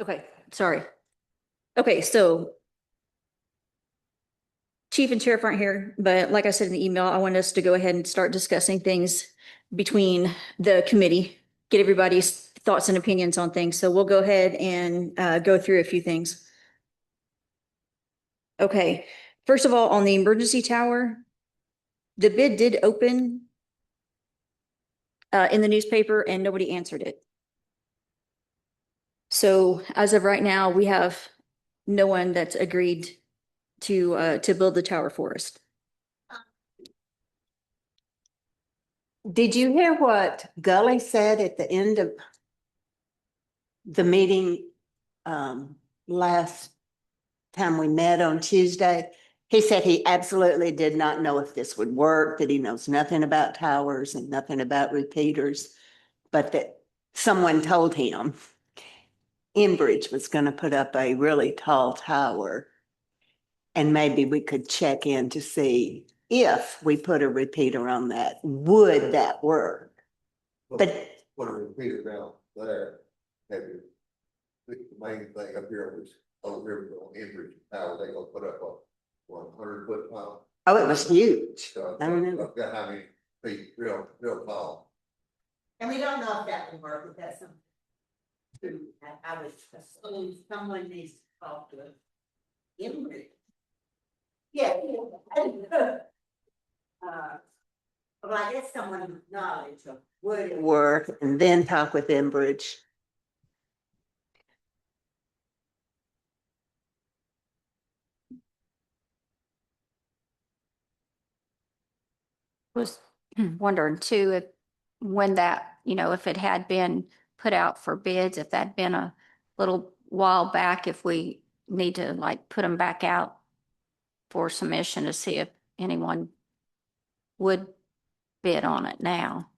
Okay, sorry. Okay, so Chief and Sheriff aren't here, but like I said in the email, I want us to go ahead and start discussing things between the committee, get everybody's thoughts and opinions on things. So we'll go ahead and go through a few things. Okay, first of all, on the emergency tower, the bid did open in the newspaper and nobody answered it. So as of right now, we have no one that's agreed to build the tower for us. Did you hear what Gully said at the end of the meeting last time we met on Tuesday? He said he absolutely did not know if this would work, that he knows nothing about towers and nothing about repeaters, but that someone told him Enbridge was going to put up a really tall tower, and maybe we could check in to see if we put a repeater on that, would that work? But Put a repeater down there, maybe. The main thing up here was, over here on Enbridge Tower, they gonna put up a 100-foot pump. oh, it was huge. So I remember. I've got how many feet, real tall. And we don't know if that will work, if that's something. I would assume someone needs to talk to Enbridge. Yeah. But I guess someone with knowledge of would it work. Work and then talk with Enbridge. Was wondering too, if when that, if it had been put out for bids, if that'd been a little while back, if we need to like put them back out for submission to see if anyone would bid on it now.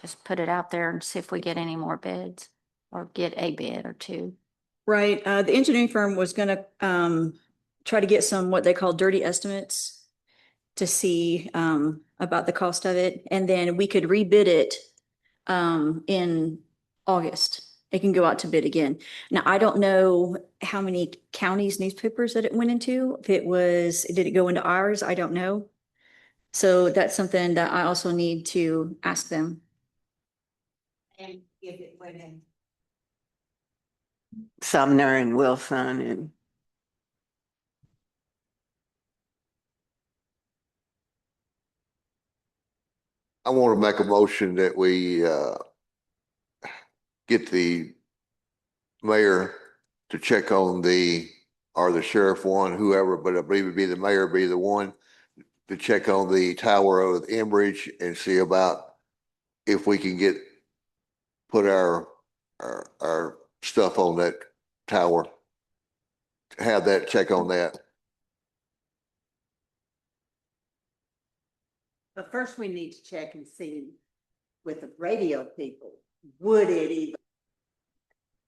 Just put it out there and see if we get any more bids or get a bid or two. Right, the engineering firm was gonna try to get some what they call dirty estimates to see about the cost of it, and then we could rebid it in August. It can go out to bid again. Now, I don't know how many counties newspapers that it went into. If it was, did it go into ours? I don't know. So that's something that I also need to ask them. and if it went in. Sumner and Wilson and I want to make a motion that we get the mayor to check on or the sheriff one, whoever, but I believe it'd be the mayor, be the one to check on the tower of Enbridge and see about if we can put our stuff on that tower. Have that check on that. but first we need to check and see with the radio people, would it even,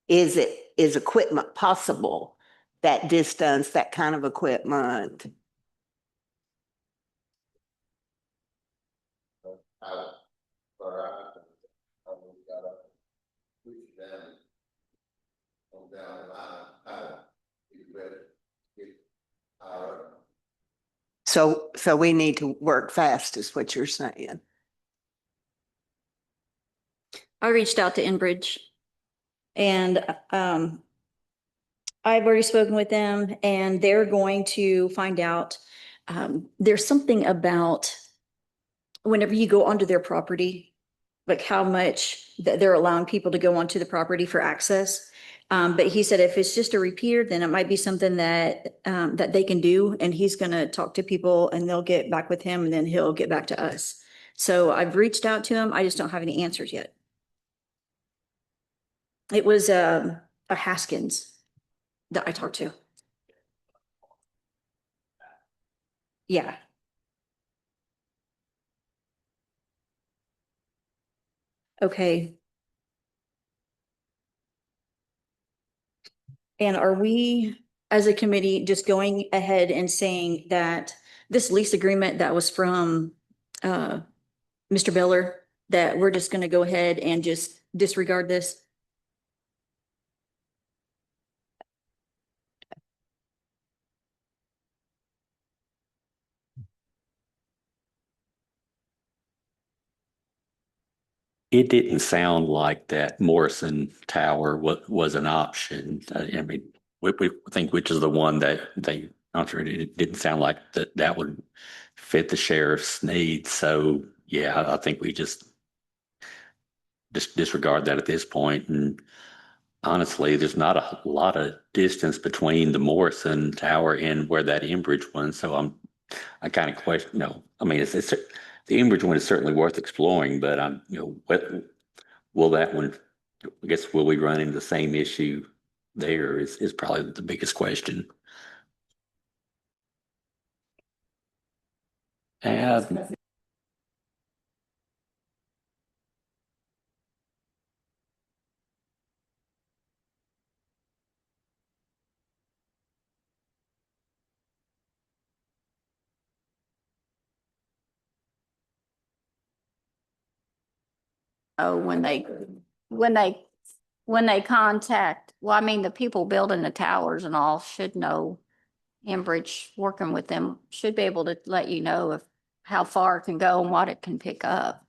is equipment possible, that distance, that kind of equipment? So we need to work fast is what you're saying. I reached out to Enbridge and I've already spoken with them and they're going to find out. There's something about whenever you go onto their property, like how much that they're allowing people to go onto the property for access. But he said if it's just a repeater, then it might be something that that they can do. And he's going to talk to people and they'll get back with him and then he'll get back to us. So I've reached out to him. I just don't have any answers yet. It was a Haskins that I talked to. Yeah. Okay. And are we, as a committee, just going ahead and saying that this lease agreement that was from Mr. Beller, that we're just going to go ahead and just disregard this? It didn't sound like that Morrison Tower was an option. I mean, we think which is the one that they answered. It didn't sound like that would fit the sheriff's needs. So yeah, I think we just disregard that at this point. And honestly, there's not a lot of distance between the Morrison Tower and where that Enbridge one. So I kind of question. No, I mean it's the Enbridge one is certainly worth exploring, but what will that one? I guess will we run into the same issue there is probably the biggest question. And Oh, when they contact, well, I mean, the people building the towers and all should know. Enbridge, working with them, should be able to let you know if how far it can go and what it can pick up.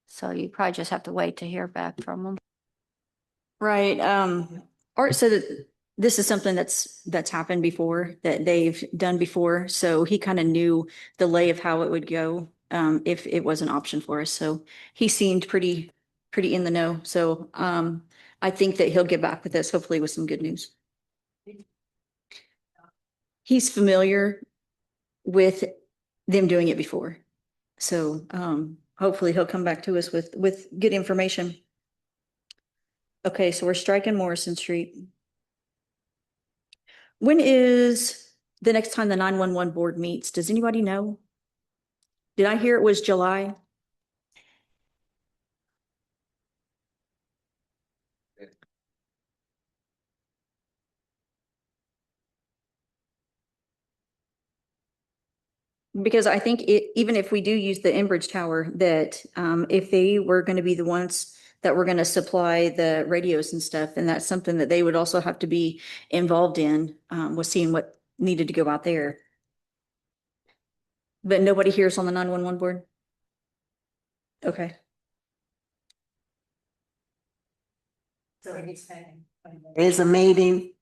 So you probably just have to wait to hear back from them. Right. Art said that this is something that's happened before, that they've done before. So he kind of knew the lay of how it would go, if it was an option for us. So he seemed pretty in the know. So, I think that he'll get back with us, hopefully with some good news. He's familiar with them doing it before. So, hopefully he'll come back to us with good information. Okay, so we're striking Morrison Street. When is the next time the 911 board meets? Does anybody know? Did I hear it was July? Because I think even if we do use the Enbridge Tower, that if they were going to be the ones that were going to supply the radios and stuff, and that's something that they would also have to be involved in, was seeing what needed to go out there. But nobody hears on the 911 board? Okay. So he's saying. There is a meeting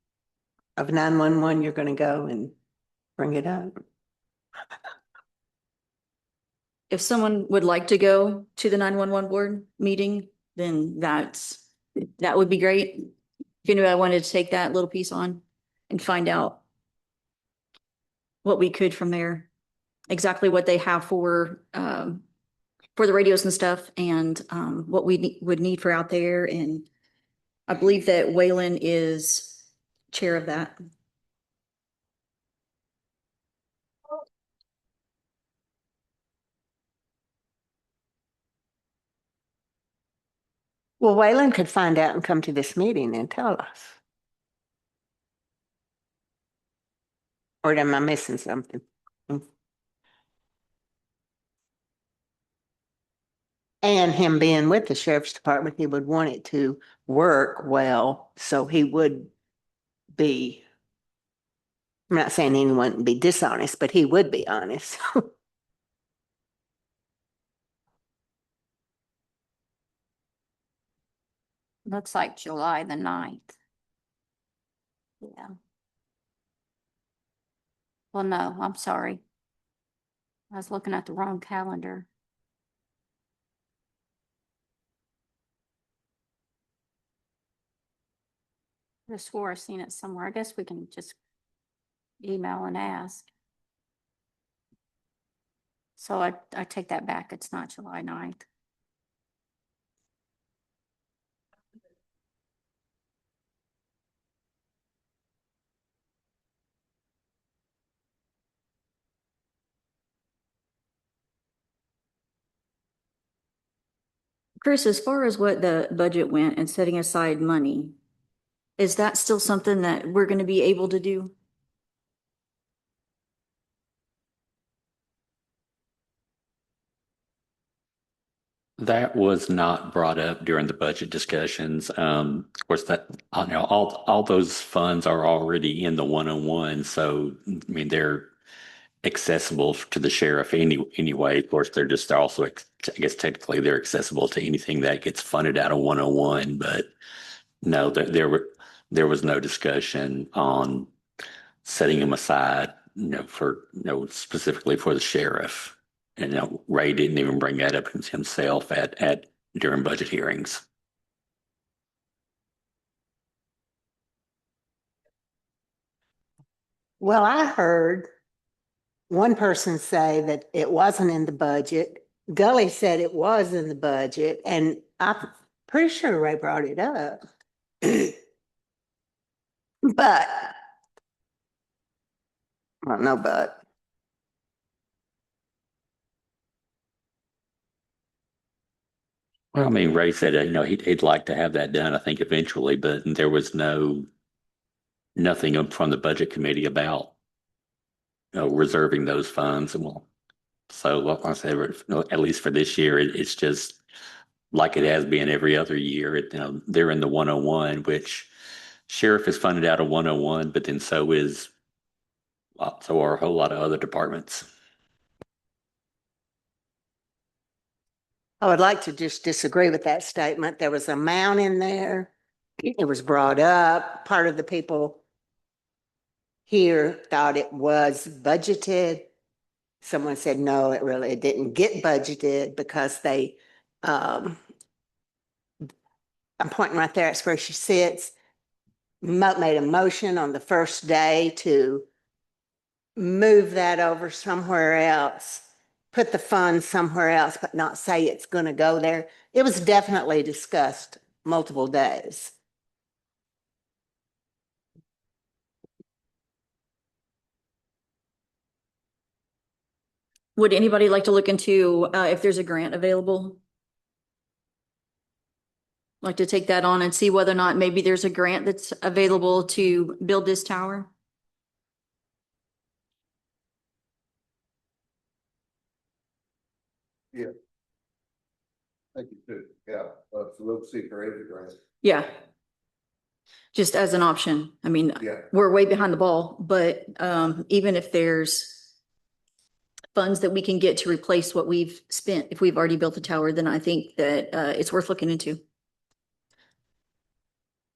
of 911, you're gonna go and bring it up. If someone would like to go to the 911 board meeting, then that would be great. If anybody wanted to take that little piece on and find out what we could from there, exactly what they have for the radios and stuff, and what we would need for out there. And I believe that Waylon is chair of that. Well, Waylon could find out and come to this meeting and tell us. Or am I missing something? And him being with the sheriff's department, he would want it to work well, so he would be. I'm not saying anyone would be dishonest, but he would be honest. Looks like July the 9th. Yeah. Well, no, I'm sorry. I was looking at the wrong calendar. I swore I seen it somewhere. I guess we can just email and ask. So I take that back. It's not July 9th. Chris, as far as what the budget went and setting aside money, is that still something that we're going to be able to do? that was not brought up during the budget discussions. Of course, all those funds are already in the 101. So I mean, accessible to the sheriff anyway. Of course, they're also, I guess technically they're accessible to anything that gets funded out of 101, but no, there was no discussion on setting them aside, specifically for the sheriff. And Ray didn't even bring that up himself at during budget hearings. Well, I heard one person say that it wasn't in the budget. Gully said it was in the budget, and I'm pretty sure Ray brought it up. But, well, no, but. Well, I mean, Ray said, he'd like to have that done, I think eventually, but there was nothing from the budget committee about reserving those funds. And so like I said, at least for this year, it's just like it has been every other year. They're in the 101, which sheriff is funded out of 101, but then so are a whole lot of other departments. I would like to just disagree with that statement. There was an amount in there. It was brought up. Part of the people here thought it was budgeted. Someone said, no, it didn't get budgeted because I'm pointing right there. That's where she sits. Made a motion on the first day to move that over somewhere else, put the funds somewhere else, but not say it's going to go there. It was definitely discussed multiple days. Would anybody like to look into if there's a grant available? Like to take that on and see whether or not maybe there's a grant that's available to build this tower? Yeah. Thank you too. Yeah, so we'll see if there is a grant. Yeah. Just as an option. I mean, Yeah. we're way behind the ball, but even if there's funds that we can get to replace what we've spent, if we've already built the tower, then I think that it's worth looking into.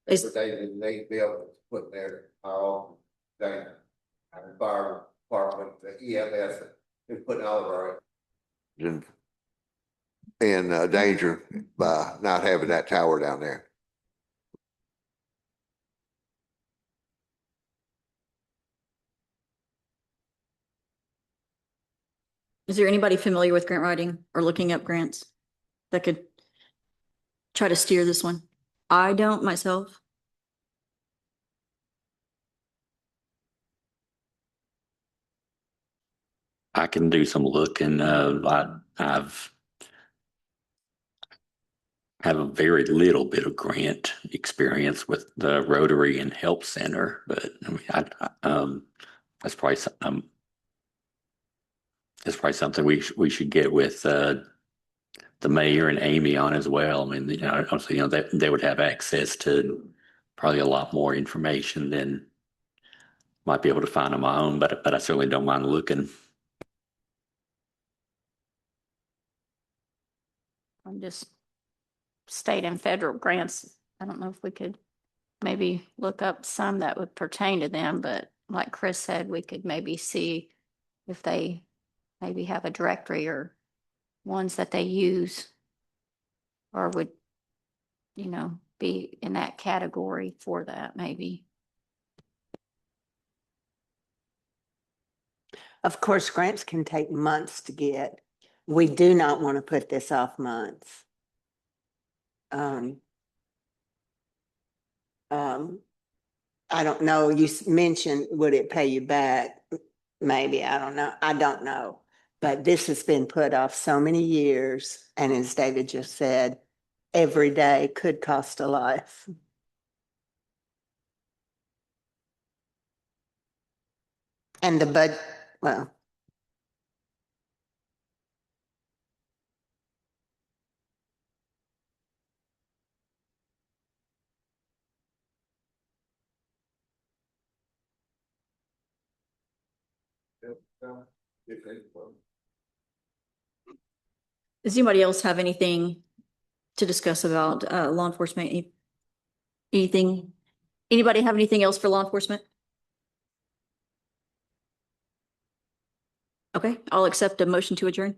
Is, But they be able to put their, they, fire department, the EMS, and putting all of our. In danger by not having that tower down there. is there anybody familiar with grant writing or looking up grants that could try to steer this one? I don't myself. I can do some looking. I've have a very little bit of grant experience with the Rotary and Help Center, but I mean, that's probably something we should get with the mayor and Amy on as well. I mean, obviously, they would have access to probably a lot more information than might be able to find on my own, but I certainly don't mind looking. I'm just state and federal grants. I don't know if we could maybe look up some that would pertain to them, but like Chris said, we could maybe see if they maybe have a directory or ones that they use or would, be in that category for that maybe. Of course, grants can take months to get. We do not want to put this off months. I don't know, you mentioned, would it pay you back? Maybe, I don't know. I don't know. But this has been put off so many years. And as David just said, every day could cost a life. And well, Does anybody else have anything to discuss about law enforcement? Anything? Anybody have anything else for law enforcement? Okay, I'll accept a motion to adjourn.